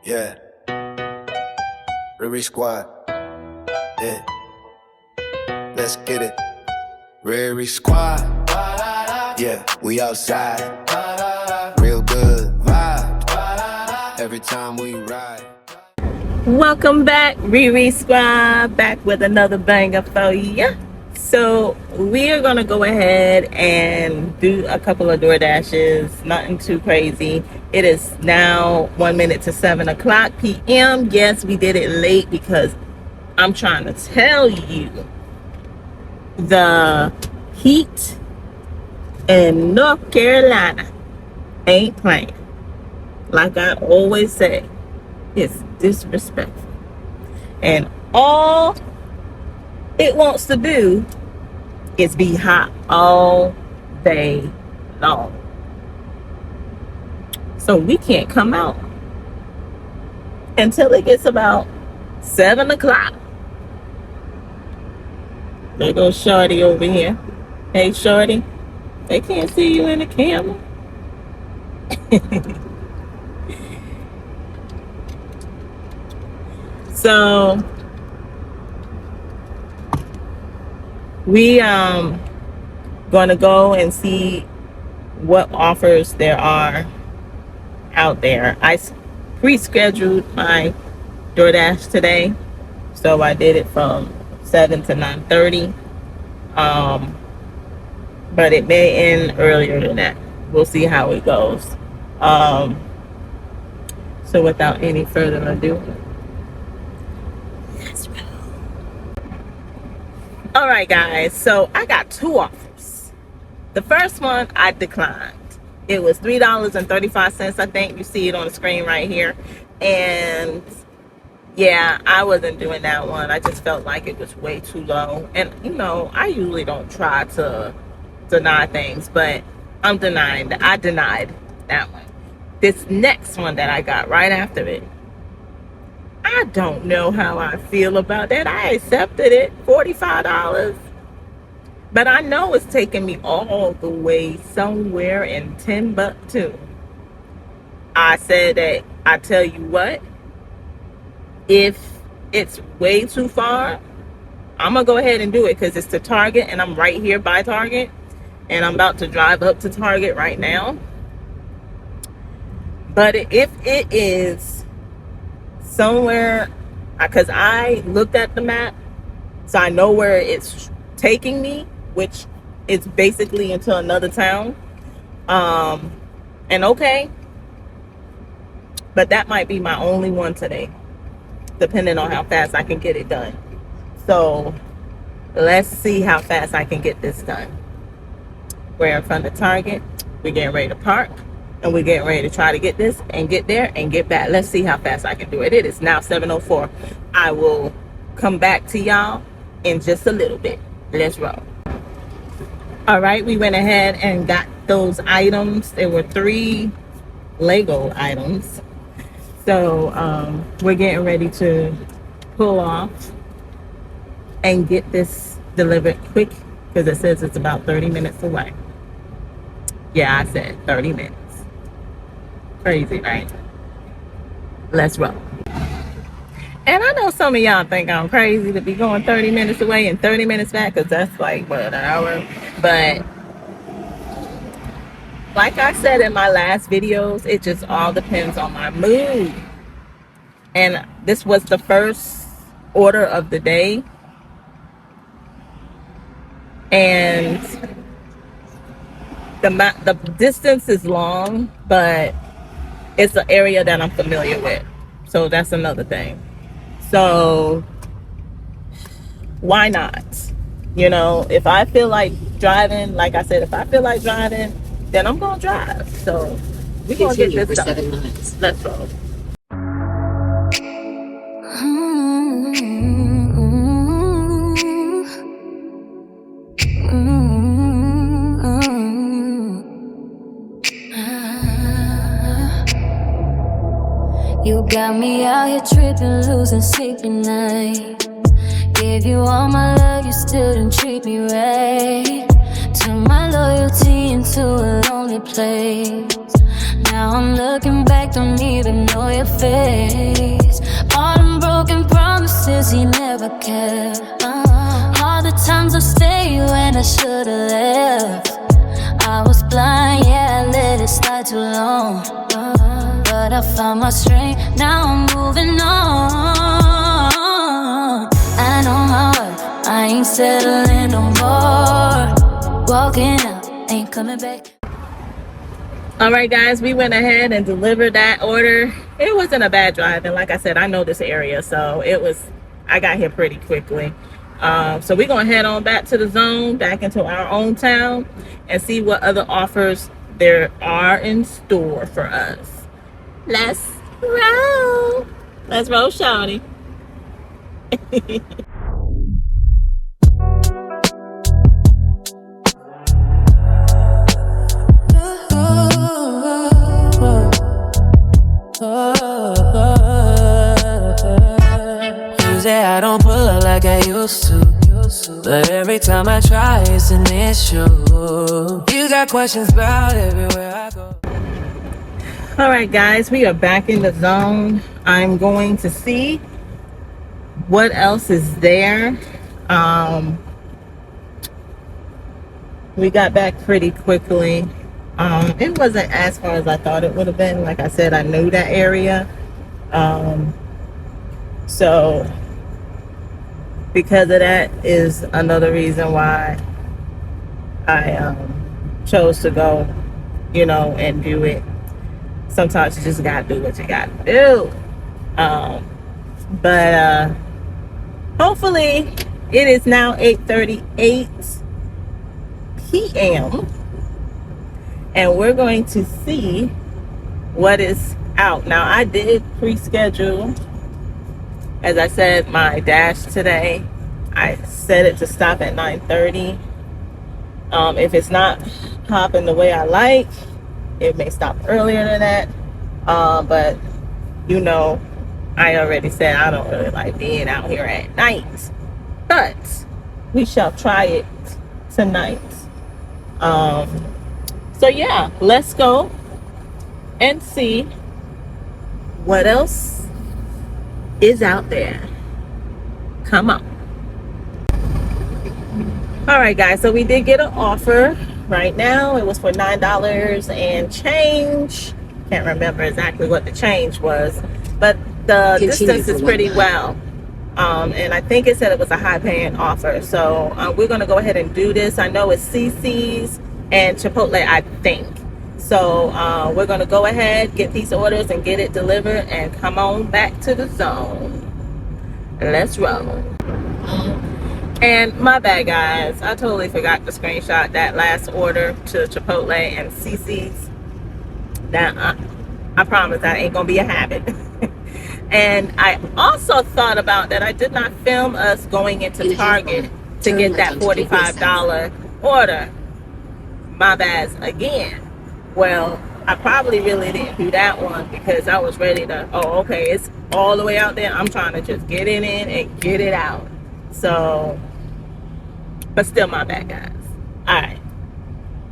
Yeah. Riri Squad. Yeah. Let's get it. Riri Squad. Yeah, we outside. Real good vibe. Every time we ride. Welcome back, Riri Squad, back with another banger for you. So we are gonna go ahead and do a couple of DoorDashes, nothing too crazy. It is now 1 minute to 7 o'clock p.m. Yes, we did it late because I'm trying to tell you the heat in North Carolina ain't playing. Like I always say, it's disrespectful. And all it wants to do is be hot all day long. So we can't come out until it gets about 7 o'clock. There goes Shorty over here. Hey, Shorty. They can't see you in the camera. So we gonna go and see what offers there are out there. I pre-scheduled my DoorDash today, so I did it from 7 to 9:30. But it may end earlier than that. We'll see how it goes. So without any further ado, let's go. All right, guys. So I got two offers. The first one I declined. It was $3.35. I think you see it on the screen right here. And yeah, I wasn't doing that one. I just felt like it was way too low. And you know, I usually don't try to deny things, but I denied that one. This next one that I got right after it, I don't know how I feel about that. I accepted it, $45. But I know it's taking me all the way somewhere in Timbuktu. I said that, I tell you what, if it's way too far, I'm going to go ahead and do it because it's to Target and I'm right here by Target. And I'm about to drive up to Target right now. But if it is somewhere, because I looked at the map, so I know where it's taking me, which is basically into another town. And okay, but that might be my only one today, depending on how fast I can get it done. So let's see how fast I can get this done. We're in front of Target. We're getting ready to park. And we're getting ready to try to get this and get there and get back. Let's see how fast I can do it. It is now 7:04. I will come back to y'all in just a little bit. Let's roll. All right, we went ahead and got those items. There were 3 Lego items. So we're getting ready to pull off and get this delivered quick because it says it's about 30 minutes away. Yeah, I said 30 minutes. Crazy, right? Let's roll. And I know some of y'all think I'm crazy to be going 30 minutes away and 30 minutes back because that's like, what, an hour? But like I said in my last videos, it just all depends on my mood. And this was the first order of the day. And the distance is long, but it's an area that I'm familiar with. So that's another thing. So why not? You know, if I feel like driving, like I said, if I feel like driving, then I'm going to drive. So we're going to get this done. 7 minutes. Let's go. You got me out here tripping, losing sleep at night. Gave you all my love, you still didn't treat me right. Turn my loyalty into a lonely place. Now Now I'm looking back, don't even know your face. All them broken promises he never kept. All the times I stayed when I should've left. I was blind, yeah, I let it slide too long. But I found my strength, now I'm moving on. I know my worth, I ain't settling no more. Walking out, ain't coming back. All right, guys, we went ahead and delivered that order. It wasn't a bad drive, and like I said, I know this area, so I got here pretty quickly. So we're gonna head on back to the zone, back into our own town, and see what other offers there are in store for us. Let's roll, shawty. Usually I don't pull up like I used to, but every time I try, it's an issue. You got questions about everywhere I go. All right, guys, we are back in the zone. I'm going to see what else is there. We got back pretty quickly. It wasn't as far as I thought it would have been. Like I said, I knew that area. So because of that is another reason why I chose to go, and do it. Sometimes you just gotta do what you gotta do. But hopefully it is now 8:38 p.m. and we're going to see what is out. Now, I did pre-schedule, as I said, my dash today. I set it to stop at 9:30. If it's not popping the way I like, it may stop earlier than that. But I already said I don't really like being out here at night. But we shall try it tonight. So yeah, let's go and see what else is out there. Come on. All right, guys, so we did get an offer right now. It was for $9 and change. Can't remember exactly what the change was, but the distance is pretty well. And I think it said it was a high paying offer. So we're going to go ahead and do this. I know it's CC's and Chipotle, I think. So we're going to go ahead, get these orders and get it delivered and come on back to the zone. Let's roll. And my bad, guys, I totally forgot to screenshot that last order to Chipotle and CC's. That I promise that ain't gonna be a habit. And I also thought about that I did not film us going into Target to get that $45 order. My bad again. Well, I probably really didn't do that one because I was ready to, okay, it's all the way out there. I'm trying to just get it in and get it out. So, but still my bad, guys. All right,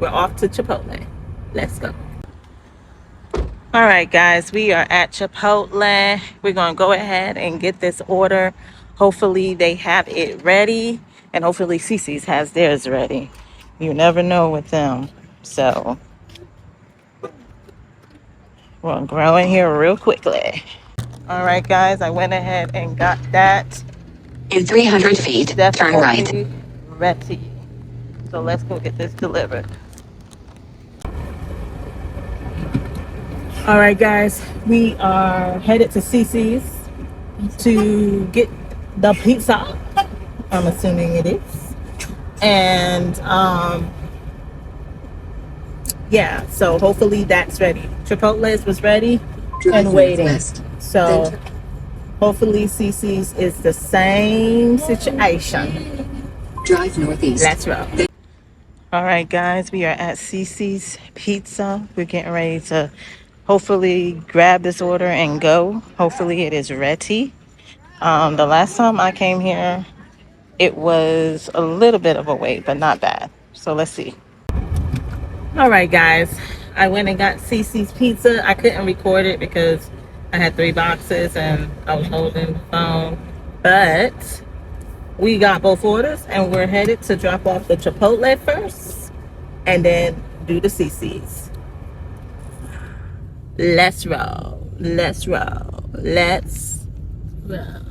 we're off to Chipotle. Let's go. All right, guys, we are at Chipotle. We're gonna go ahead and get this order. Hopefully they have it ready, and hopefully CC's has theirs ready. You never know with them. So we're gonna go in here real quickly. All right, guys, I went ahead and got that. In 300 feet, turn right. Ready. So let's go get this delivered. All right, guys, we are headed to CC's to get the pizza. I'm assuming it is. And yeah, so hopefully that's ready. Chipotle's was ready and waiting. So hopefully CC's is the same situation. Drive northeast. Let's roll. All right, guys, we are at CC's Pizza. We're getting ready to hopefully grab this order and go. Hopefully it is ready. The last time I came here, it was a little bit of a wait, but not bad. So let's see. All right, guys, I went and got Cece's Pizza. I couldn't record it because I had 3 boxes and I was holding the phone. But we got both orders and we're headed to drop off the Chipotle first and then do the Cece's. Let's roll. Let's roll. Let's roll.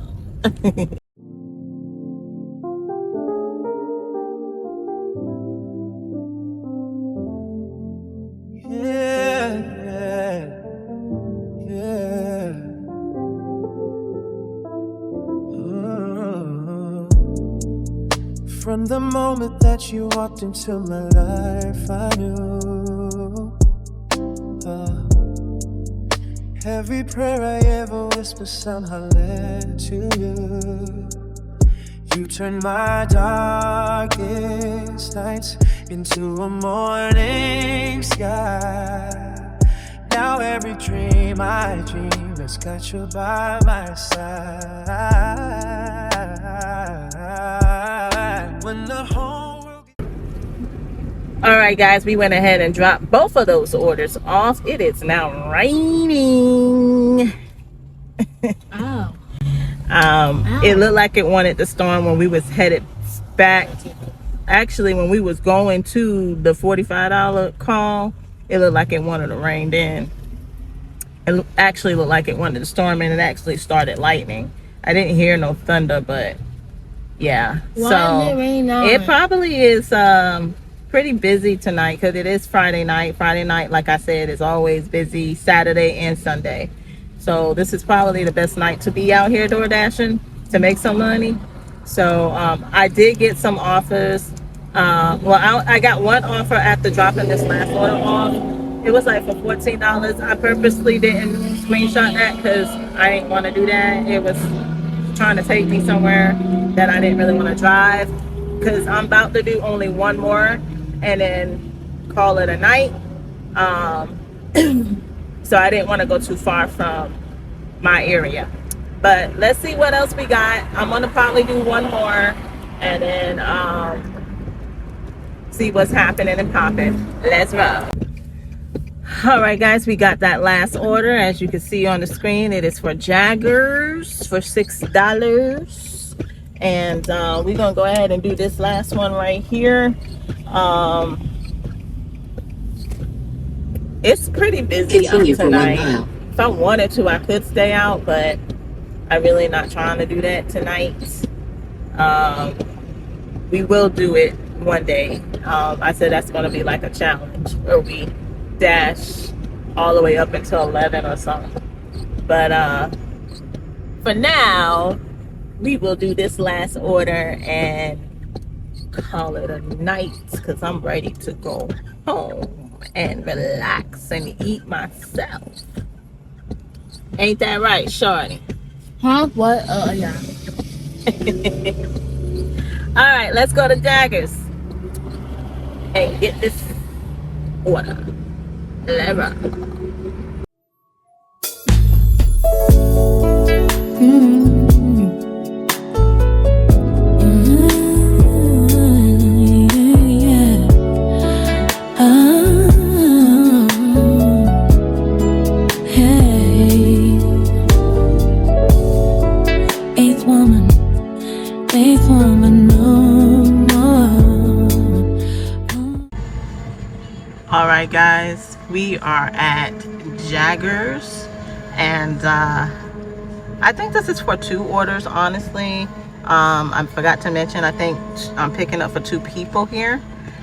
From the moment that you walked into my life, I knew every prayer I ever whispered somehow led to you. You turned my darkest nights into a morning sky. Now every dream I dream has got you by my side. When the whole world... Alright guys, we went ahead and dropped both of those orders off. It is now raining. Oh. It looked like it wanted to storm when we was headed back. Actually, when we was going to the $45 call, it looked like it wanted to rain then. It actually looked like it wanted to storm, and it actually started lightning. I didn't hear no thunder, but yeah. Why is it raining now? It probably is pretty busy tonight because it is Friday night. Friday night, like I said, is always busy. Saturday and Sunday. So this is probably the best night to be out here door dashing to make some money. So I did get some offers. I got one offer after dropping this last order off. It was like for $14. I purposely didn't screenshot that because I didn't want to do that. It was trying to take me somewhere that I didn't really want to drive because I'm about to do only one more and then call it a night. So I didn't want to go too far from my area. But let's see what else we got. I'm gonna probably do one more and then see what's happening and popping. Let's roll. All right guys, we got that last order. As you can see on the screen, it is for Jaggers for $6. And we're gonna go ahead and do this last one right here. It's pretty busy out tonight. If I wanted to, I could stay out, but I'm really not trying to do that tonight. We will do it one day. I said that's going to be like a challenge where we dash all the way up until 11 or something. But for now, we will do this last order and call it a night because I'm ready to go home and relax and eat myself. Ain't that right, shorty? Huh? What? Yeah. All right, let's go to Jaggers and get this order. Let's rock. Alright guys, we are at Jaggers and I think this is for 2 orders, honestly. I forgot to mention, I think I'm picking up for 2 people here.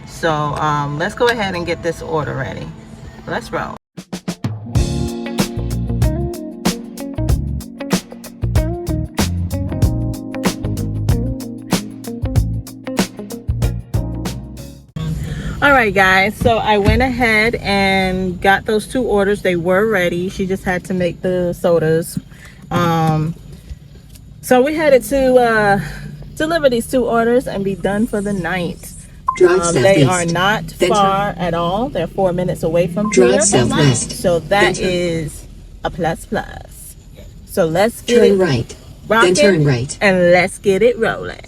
So let's go ahead and get this order ready. Let's roll. Alright guys, so I went ahead and got those 2 orders. They were ready. She just had to make the sodas. So we headed to deliver these 2 orders and be done for the night. They are not far at all. They're 4 minutes away from here. So that is a plus plus. So let's get it right. Rocking, then turn right. And let's get it rolling.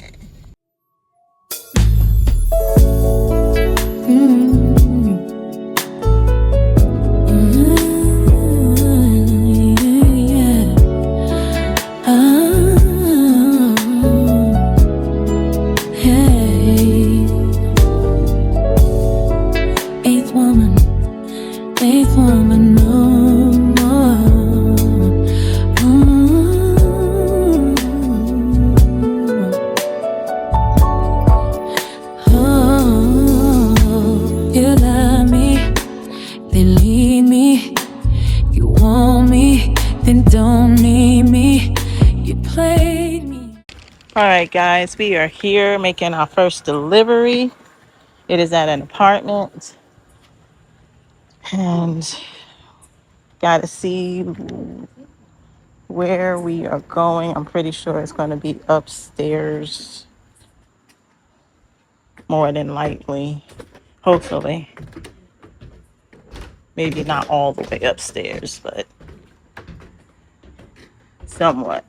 then don't need me. You played me. All right, guys, we are here making our first delivery. It is at an apartment, and got to see where we are going. I'm pretty sure it's going to be upstairs, more than likely, hopefully. Maybe not all the way upstairs, but somewhat.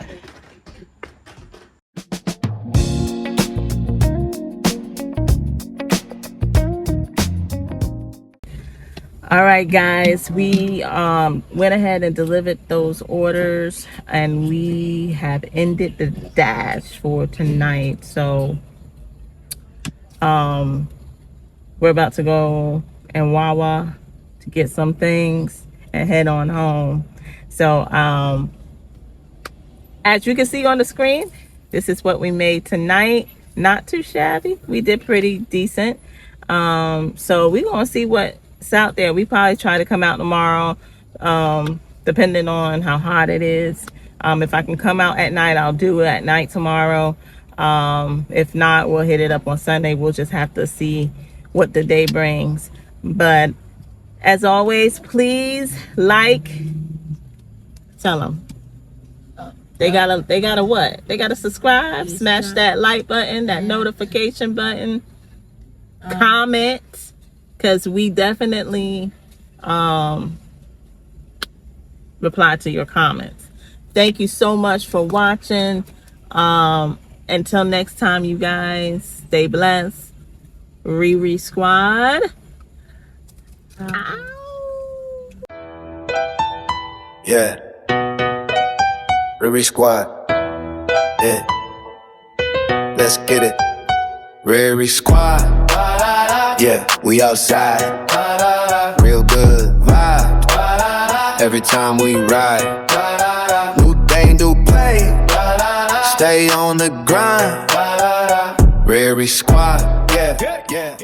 All right, guys, we went ahead and delivered those orders, and we have ended the dash for tonight. So we're about to go and Wawa to get some things and head on home. So as you can see on the screen, this is what we made tonight. Not too shabby. We did pretty decent. So we're gonna see what's out there. We probably try to come out tomorrow, depending on how hot it is. If I can come out at night, I'll do it at night tomorrow. If not, we'll hit it up on Sunday. We'll just have to see what the day brings. But as always, please tell them. They gotta what? They gotta subscribe, smash that like button, that notification button, comment, because we definitely reply to your comments. Thank you so much for watching. Until next time, you guys, stay blessed. Riri Squad. Ow. Yeah. Riri Squad. Yeah. Let's get it. Riri Squad. Yeah, we outside. Real good vibe. Every time we ride. New thing to play. Stay on the grind. Riri Squad. Yeah.